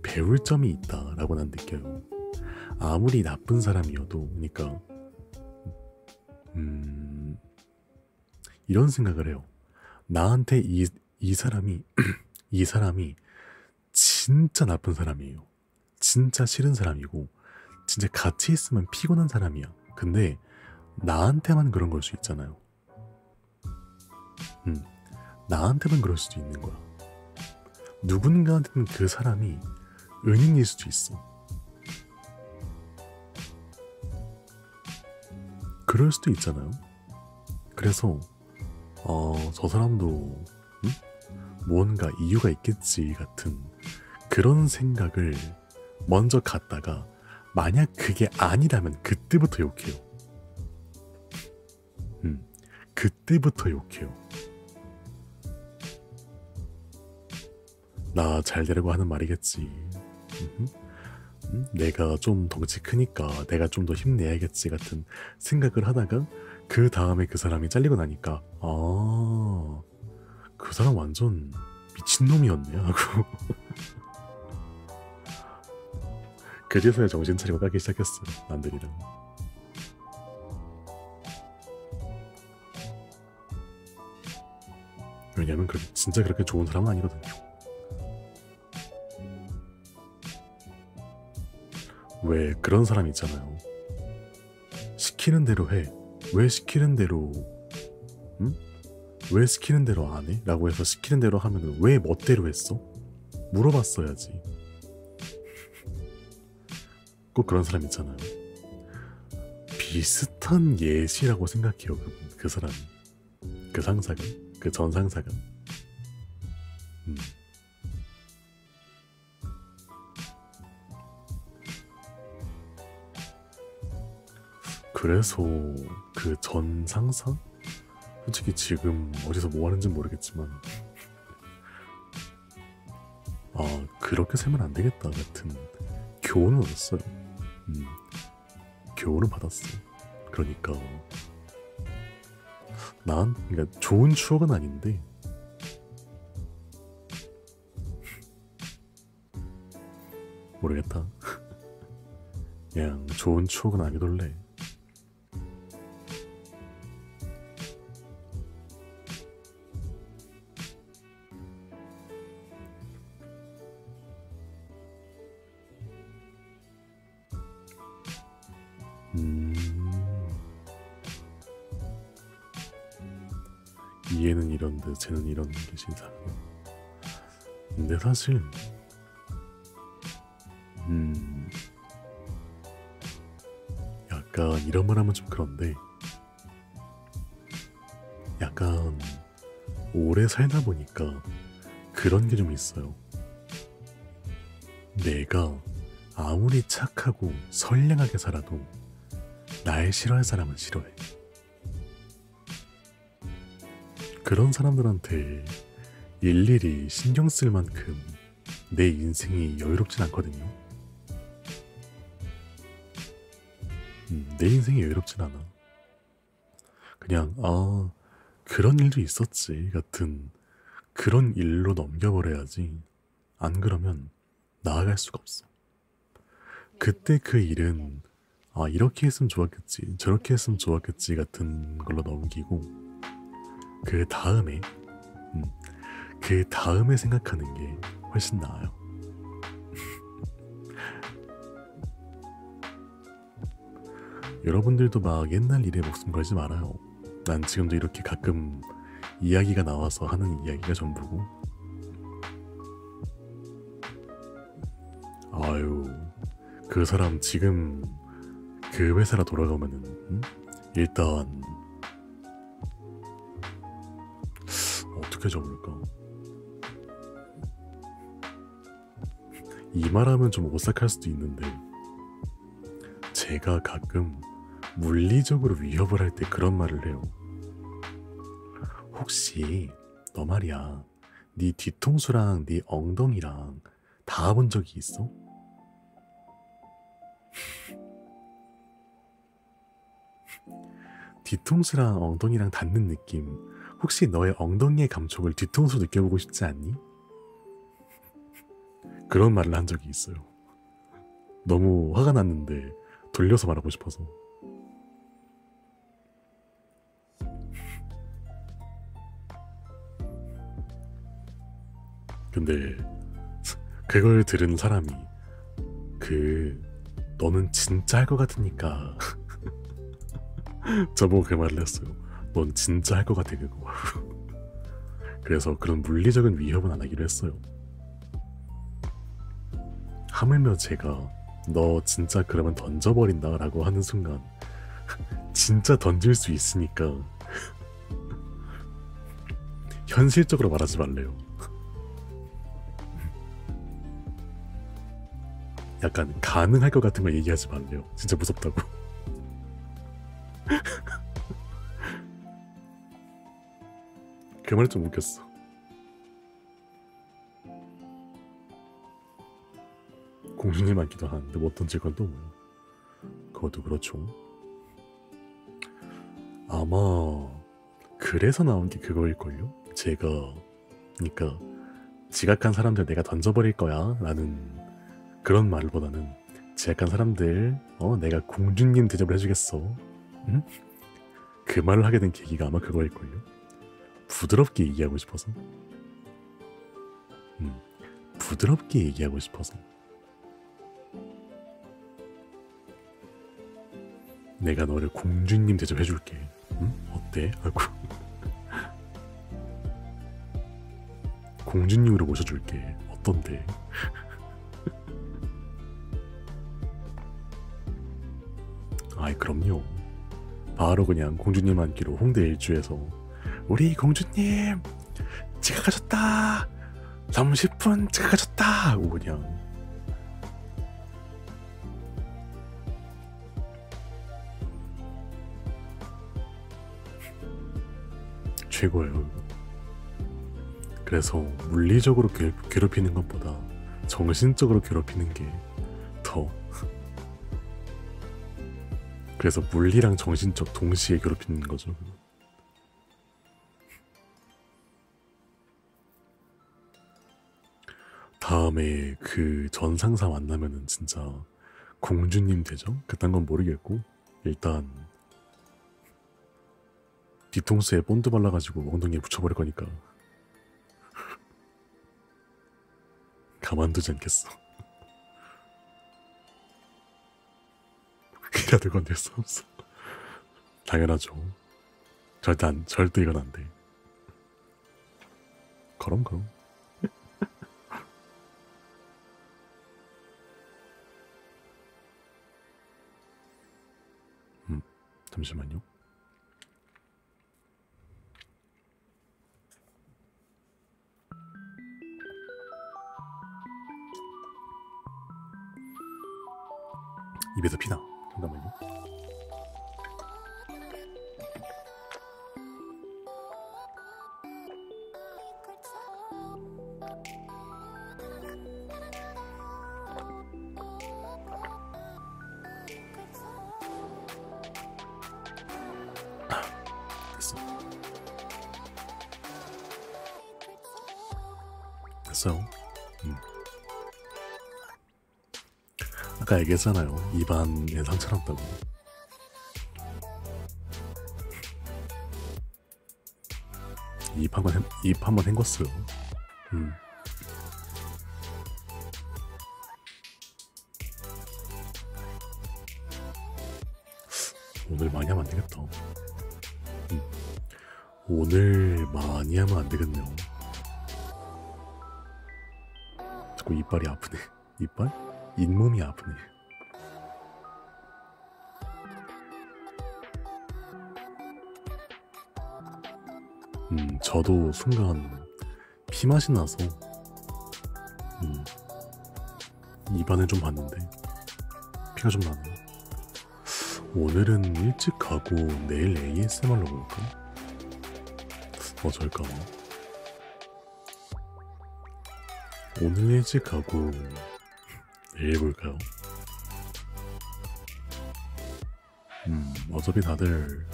배울 점이 있다라고 난 느껴요. 아무리 나쁜 사람이어도. 그러니까 이런 생각을 해요. 나한테 이 사람이 이 사람이 진짜 나쁜 사람이에요. 진짜 싫은 사람이고 진짜 같이 있으면 피곤한 사람이야. 근데 나한테만 그런 걸 수 있잖아요. 나한테만 그럴 수도 있는 거야. 누군가한테는 그 사람이 은인일 수도 있어. 그럴 수도 있잖아요. 그래서 저 사람도 뭔가 이유가 있겠지 같은 그런 생각을 먼저 갖다가 만약 그게 아니라면 그때부터 욕해요. 그때부터 욕해요. 나 잘 되려고 하는 말이겠지. 내가 좀 덩치 크니까 내가 좀 더 힘내야겠지 같은 생각을 하다가 그 다음에 그 사람이 잘리고 나니까 그 사람 완전 미친놈이었네 하고 그제서야 정신 차리고 까기 시작했어요. 남들이랑. 왜냐면 진짜 그렇게 좋은 사람은 아니거든요. 왜 그런 사람 있잖아요. 시키는 대로 해. 왜 시키는 대로 왜 시키는 대로 안 해? 라고 해서 시키는 대로 하면 왜 멋대로 했어? 물어봤어야지. 꼭 그런 사람 있잖아요. 비슷한 예시라고 생각해요. 그 사람이. 그 상사가. 그 전 상사가. 그래서 그 전 상사? 솔직히 지금 어디서 뭐 하는지 모르겠지만 그렇게 살면 안 되겠다 같은 교훈은 얻었어요. 교훈은 받았어. 그러니까 그러니까 좋은 추억은 아닌데 모르겠다. 그냥 좋은 추억은 아니돌래. 얘는 이런데 쟤는 이런 게 신상. 근데 사실 약간 이런 말 하면 좀 그런데 약간 오래 살다 보니까 그런 게 좀 있어요. 내가 아무리 착하고 선량하게 살아도 날 싫어할 사람은 싫어해. 그런 사람들한테 일일이 신경 쓸 만큼 내 인생이 여유롭진 않거든요. 내 인생이 여유롭진 않아. 그냥 그런 일도 있었지 같은 그런 일로 넘겨버려야지. 안 그러면 나아갈 수가 없어. 그때 그 일은 이렇게 했으면 좋았겠지, 저렇게 했으면 좋았겠지 같은 걸로 넘기고 그 다음에 생각하는 게 훨씬 나아요. 여러분들도 막 옛날 일에 목숨 걸지 말아요. 난 지금도 이렇게 가끔 이야기가 나와서 하는 이야기가 전부고. 아유, 그 사람 지금 그 회사로 돌아가면은 일단 어떻게 적을까? 이 말하면 좀 오싹할 수도 있는데 제가 가끔 물리적으로 위협을 할 때 그런 말을 해요. 혹시 너 말이야, 네 뒤통수랑 네 엉덩이랑 닿아본 적이 있어? 뒤통수랑 엉덩이랑 닿는 느낌, 혹시 너의 엉덩이의 감촉을 뒤통수로 느껴보고 싶지 않니? 그런 말을 한 적이 있어요. 너무 화가 났는데 돌려서 말하고 싶어서. 근데 그걸 들은 사람이 너는 진짜 할 것 같으니까 저보고 그 말을 했어요. 넌 진짜 할 것 같아 그거. 그래서 그런 물리적인 위협은 안 하기로 했어요. 하물며 제가 너 진짜 그러면 던져버린다 라고 하는 순간 진짜 던질 수 있으니까 현실적으로 말하지 말래요. 약간 가능할 것 같은 거 얘기하지 말래요. 진짜 무섭다고. 그 말이 좀 웃겼어. 공주님 많기도 하는데 못 던질 건 또 뭐야. 그것도 그렇죠. 아마 그래서 나온 게 그거일걸요? 제가 그러니까 지각한 사람들 내가 던져버릴 거야 라는 그런 말보다는 지각한 사람들 내가 공주님 대접을 해주겠어. 응? 그 말을 하게 된 계기가 아마 그거일걸요? 부드럽게 얘기하고 싶어서. 부드럽게 얘기하고 싶어서. 내가 너를 공주님 대접해줄게. 응? 어때? 하고 공주님으로 모셔줄게. 어떤데? 아이 그럼요. 바로 그냥 공주님 앉기로 홍대 일주에서 우리 공주님 지각하셨다 30분 지각하셨다 하고 그냥 최고예요. 그래서 물리적으로 괴롭히는 것보다 정신적으로 괴롭히는 게 더. 그래서 물리랑 정신적 동시에 괴롭히는 거죠. 다음에 그 전 상사 만나면은 진짜 공주님 되죠? 그딴 건 모르겠고 일단 뒤통수에 본드 발라가지고 엉덩이에 붙여버릴 거니까 가만두지 않겠어. 이라도 건들 수 없어. 당연하죠. 절대 이건 안 돼. 그럼. 잠시만요. 입에서 피나. 잠깐만요. 됐어요. 아까 얘기했잖아요. 입안에 상처 났다고. 입 한번 헹궜어요. 오늘 많이 하면 안 되겠다. 오늘 많이 하면 안 되겠네요. 자꾸 이빨이 아프네. 이빨? 잇몸이 아프네. 저도 순간 피맛이 나서 입안을 좀 봤는데 피가 좀 나네요. 오늘은 일찍 가고 내일 ASMR로 볼까? 어쩔까? 오늘 일찍 가고 내일 볼까요? 어차피 다들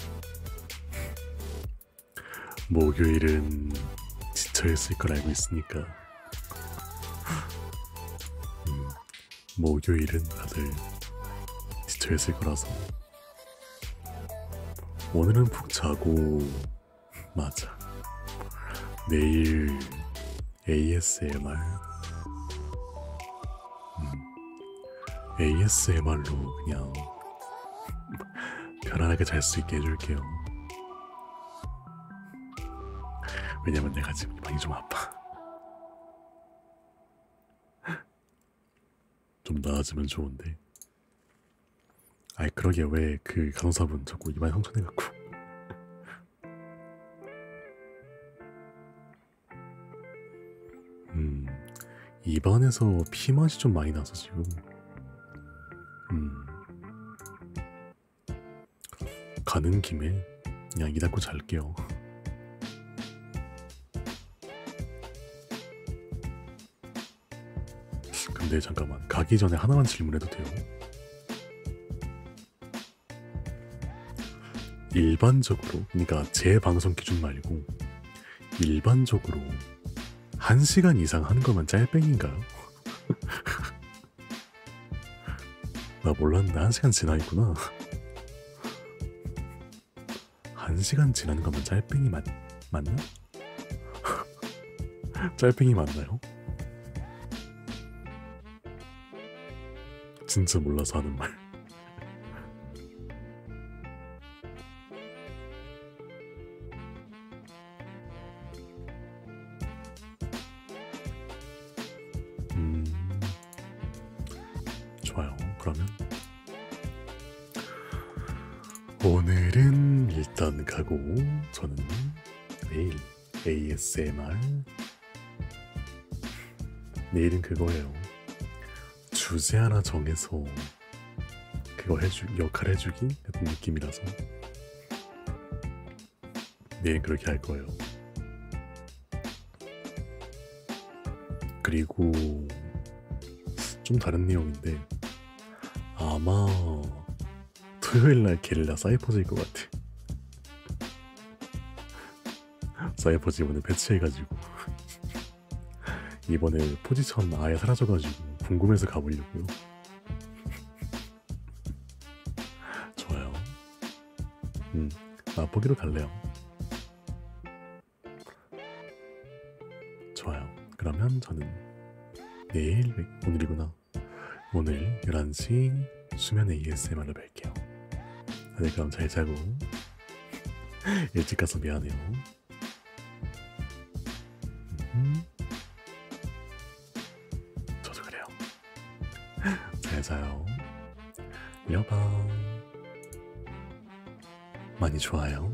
목요일은 지쳐있을 걸 알고 있으니까 목요일은 다들 지쳐있을 거라서 오늘은 푹 자고 맞아 내일 ASMR ASMR로 그냥 편안하게 잘 수 있게 해줄게요. 왜냐면 내가 지금 방이 좀 아파. 좀 나아지면 좋은데. 아이 그러게 왜 그 간호사분 자꾸 입안에 상처 내갖고. 입안에서 피맛이 좀 많이 나서 지금. 가는 김에 그냥 이 닫고 잘게요. 근데 잠깐만 가기 전에 하나만 질문해도 돼요? 일반적으로 그러니까 제 방송 기준 말고 일반적으로 1시간 이상 하는 거면 짤뺑인가요? 나 몰랐는데 1시간 지나 있구나. 1시간 지난 거면 짤뺑이 맞나? 짤뺑이 맞나요? 진짜 몰라서 하는 말. 좋아요. 그러면 오늘은 일단 가고 저는 내일 ASMR 내일은 그거예요. 주제 하나 정해서 그거 역할 해주기 같은 느낌이라서 내일 그렇게 할 거예요. 그리고 좀 다른 내용인데 아마 토요일날 게릴라 사이퍼즈일 것 같아. 사이퍼즈 이번에 패치해가지고 이번에 포지션 아예 사라져가지고 궁금해서 가보려고요. 좋아요. 맛보기로 갈래요. 좋아요. 그러면 저는 내일, 오늘이구나. 오늘 11시 수면 ASMR로 뵐게요. 다들 그럼 잘 자고 일찍 가서 미안해요. 저도 그래요. 잘 자요. 여봐. 많이 좋아요.